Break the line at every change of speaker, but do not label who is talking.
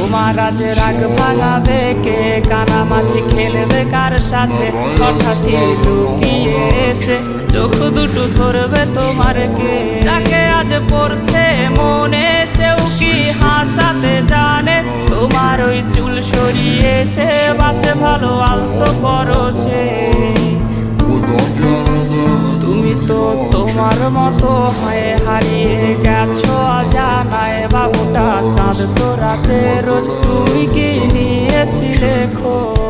তোমার আজ রাগ ভাঙাবে কে, কানামাছি খেলবে কার সাথে, হঠাৎই লুকিয়ে এসে চোখ দুটো ধরবে তোমার কে। যাকে আজ পড়ছে মনে সেও কি হাসাতে জানে, তোমার ওই চুল সরিয়ে সে বাসে ভালো আলতো পরশে। তুমি তো তোমার মতো হয়ে হারিয়ে গেছো অজানায়, বাবুটা কাঁদতো রাতে রোজ, তুমি কি নিয়েছিলে খোঁজ?